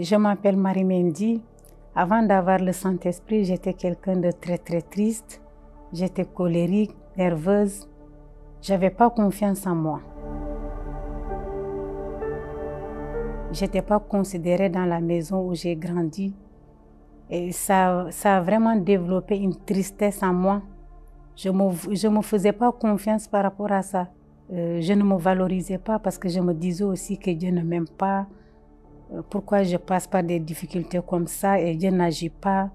Je m'appelle Marie Mendy. Avant d'avoir le Saint-Esprit, j'étais quelqu'un de très triste. J'étais colérique, nerveuse. J'avais pas confiance en moi. J'étais pas considérée dans la maison où j'ai grandi. Et ça a vraiment développé une tristesse en moi. Je me faisais pas confiance par rapport à ça. Je ne me valorisais pas parce que je me disais aussi que Dieu ne m'aime pas. Pourquoi je passe par des difficultés comme ça et Dieu n'agit pas?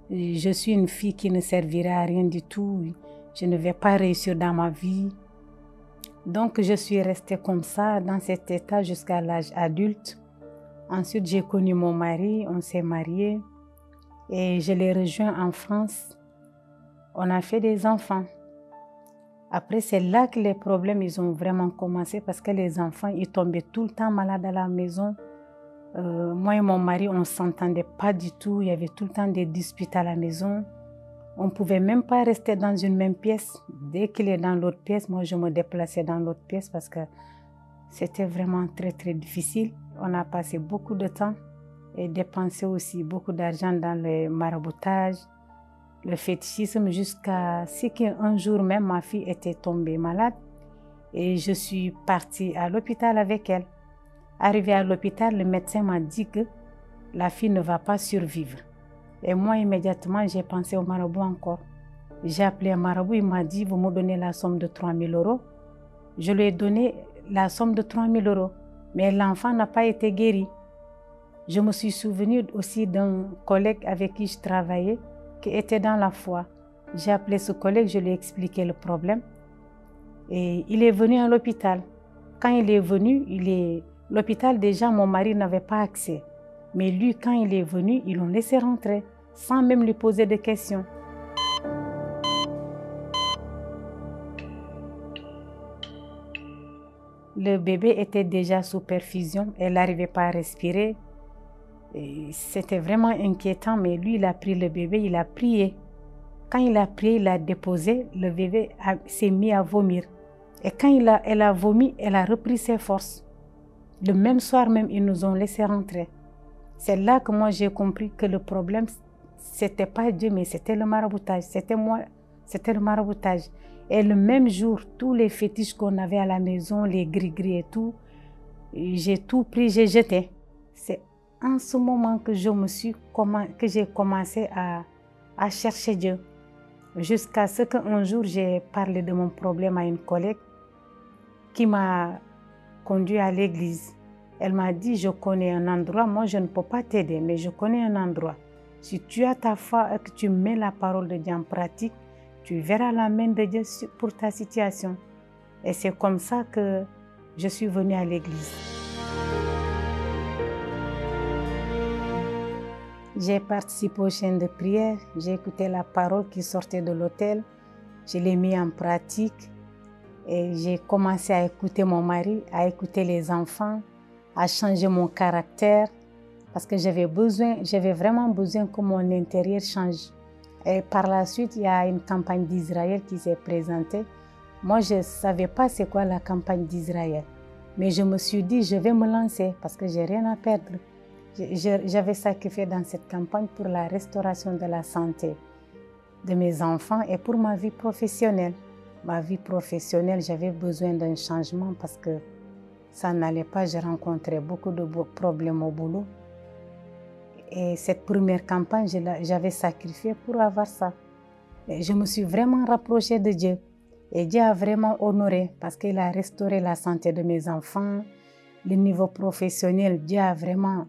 Je suis une fille qui ne servirait à rien du tout. Je ne vais pas réussir dans ma vie. Donc je suis restée comme ça, dans cet état jusqu'à l'âge adulte. Ensuite, j'ai connu mon mari, on s'est mariés et je l'ai rejoint en France. On a fait des enfants. Après, c'est là que les problèmes ils ont vraiment commencé parce que les enfants, ils tombaient tout le temps malades à la maison. Moi et mon mari, on ne s'entendait pas du tout. Il y avait tout le temps des disputes à la maison. On ne pouvait même pas rester dans une même pièce. Dès qu'il est dans l'autre pièce, moi, je me déplaçais dans l'autre pièce parce que c'était vraiment très difficile. On a passé beaucoup de temps et dépensé aussi beaucoup d'argent dans le maraboutage, le fétichisme, jusqu'à ce qu'un jour même, ma fille était tombée malade et je suis partie à l'hôpital avec elle. Arrivée à l'hôpital, le médecin m'a dit que la fille ne va pas survivre. Et moi, immédiatement, j'ai pensé au marabout encore. J'ai appelé un marabout, il m'a dit, vous me donnez la somme de 3 000 €. Je lui ai donné la somme de 3 000 €, mais l'enfant n'a pas été guéri. Je me suis souvenue aussi d'un collègue avec qui je travaillais, qui était dans la foi. J'ai appelé ce collègue, je lui ai expliqué le problème. Et il est venu à l'hôpital. Quand il est venu, l'hôpital, déjà, mon mari n'avait pas accès. Mais lui, quand il est venu, ils l'ont laissé rentrer, sans même lui poser de questions. Le bébé était déjà sous perfusion, elle n'arrivait pas à respirer. C'était vraiment inquiétant, mais lui, il a pris le bébé, il a prié. Quand il a prié, il a déposé, le bébé s'est mis à vomir. Et quand elle a vomi, elle a repris ses forces. Le même soir même, ils nous ont laissé rentrer. C'est là que moi j'ai compris que le problème, c'était pas Dieu, mais c'était le maraboutage. C'était moi, c'était le maraboutage. Et le même jour, tous les fétiches qu'on avait à la maison, les gris-gris et tout, j'ai tout pris, j'ai jeté. C'est en ce moment que j'ai commencé à chercher Dieu. Jusqu'à ce qu'un jour, j'ai parlé de mon problème à une collègue qui m'a conduit à l'église. Elle m'a dit, je connais un endroit, moi je ne peux pas t'aider, mais je connais un endroit. Si tu as ta foi et que tu mets la parole de Dieu en pratique, tu verras la main de Dieu pour ta situation. Et c'est comme ça que je suis venue à l'église. J'ai participé aux chaînes de prière, j'ai écouté la parole qui sortait de l'autel, je l'ai mis en pratique et j'ai commencé à écouter mon mari, à écouter les enfants, à changer mon caractère parce que j'avais vraiment besoin que mon intérieur change. Et par la suite, il y a une campagne d'Israël qui s'est présentée. Moi, je ne savais pas c'est quoi la campagne d'Israël, mais je me suis dit, je vais me lancer parce que j'ai rien à perdre. J'avais sacrifié dans cette campagne pour la restauration de la santé de mes enfants et pour ma vie professionnelle. Ma vie professionnelle, j'avais besoin d'un changement parce que ça n'allait pas. Je rencontrais beaucoup de problèmes au boulot. Et cette première campagne, j'avais sacrifié pour avoir ça. Et je me suis vraiment rapprochée de Dieu. Et Dieu a vraiment honoré parce qu'il a restauré la santé de mes enfants. Le niveau professionnel, Dieu a vraiment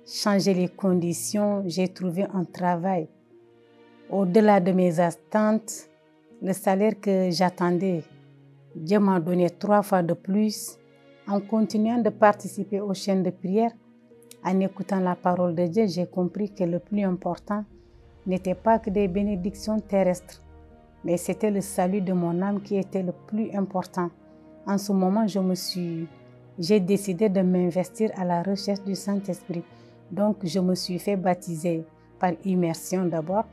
changé les conditions. J'ai trouvé un travail au-delà de mes attentes. Le salaire que j'attendais, Dieu m'a donné 3 fois de plus. En continuant de participer aux chaînes de prière, en écoutant la parole de Dieu, j'ai compris que le plus important n'était pas que des bénédictions terrestres, mais c'était le salut de mon âme qui était le plus important. En ce moment, j'ai décidé de m'investir à la recherche du Saint-Esprit. Donc, je me suis fait baptiser par immersion d'abord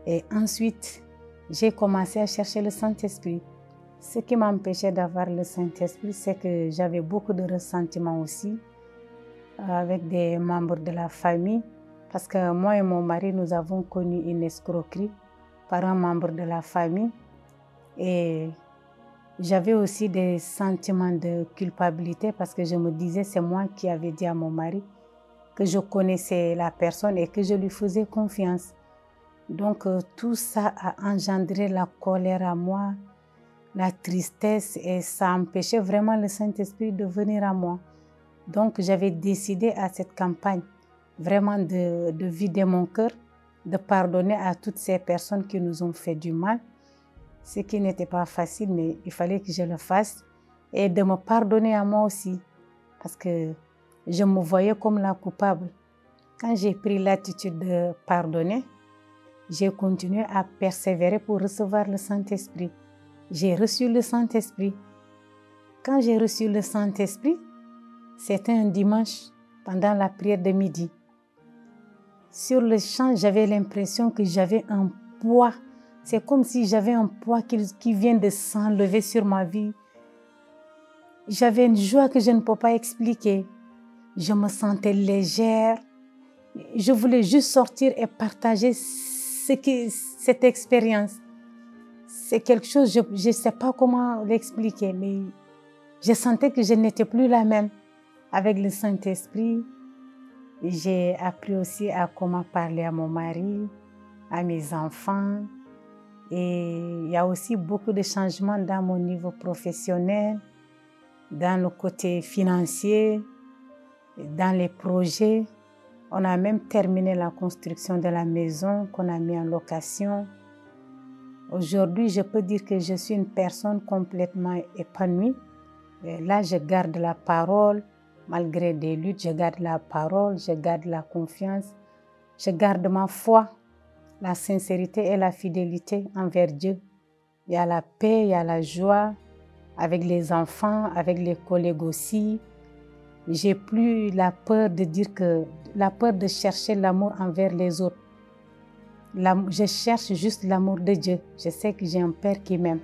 et ensuite, j'ai commencé à chercher le Saint-Esprit. Ce qui m'empêchait d'avoir le Saint-Esprit, c'est que j'avais beaucoup de ressentiment aussi. avec des membres de la famille, parce que moi et mon mari, nous avons connu une escroquerie par un membre de la famille. Et j'avais aussi des sentiments de culpabilité parce que je me disais, c'est moi qui avais dit à mon mari que je connaissais la personne et que je lui faisais confiance. Donc tout ça a engendré la colère à moi, la tristesse, et ça empêchait vraiment le Saint-Esprit de venir à moi. Donc j'avais décidé à cette campagne vraiment de vider mon cœur, de pardonner à toutes ces personnes qui nous ont fait du mal, ce qui n'était pas facile, mais il fallait que je le fasse, et de me pardonner à moi aussi, parce que je me voyais comme la coupable. Quand j'ai pris l'attitude de pardonner, j'ai continué à persévérer pour recevoir le Saint-Esprit. J'ai reçu le Saint-Esprit. Quand j'ai reçu le Saint-Esprit, c'était un dimanche pendant la prière de midi. Sur le champ, j'avais l'impression que j'avais un poids. C'est comme si j'avais un poids qui vient de s'enlever sur ma vie. J'avais une joie que je ne peux pas expliquer. Je me sentais légère. Je voulais juste sortir et partager cette expérience. C'est quelque chose, je ne sais pas comment l'expliquer, mais je sentais que je n'étais plus la même. Avec le Saint-Esprit, j'ai appris aussi à comment parler à mon mari, à mes enfants. Et il y a aussi beaucoup de changements dans mon niveau professionnel, dans le côté financier, dans les projets. On a même terminé la construction de la maison qu'on a mis en location. Aujourd'hui, je peux dire que je suis une personne complètement épanouie. Et là, je garde la parole. Malgré des luttes, je garde la parole, je garde la confiance, je garde ma foi, la sincérité et la fidélité envers Dieu. Il y a la paix, il y a la joie avec les enfants, avec les collègues aussi. J'ai plus la peur de chercher l'amour envers les autres. Je cherche juste l'amour de Dieu. Je sais que j'ai un Père qui m'aime.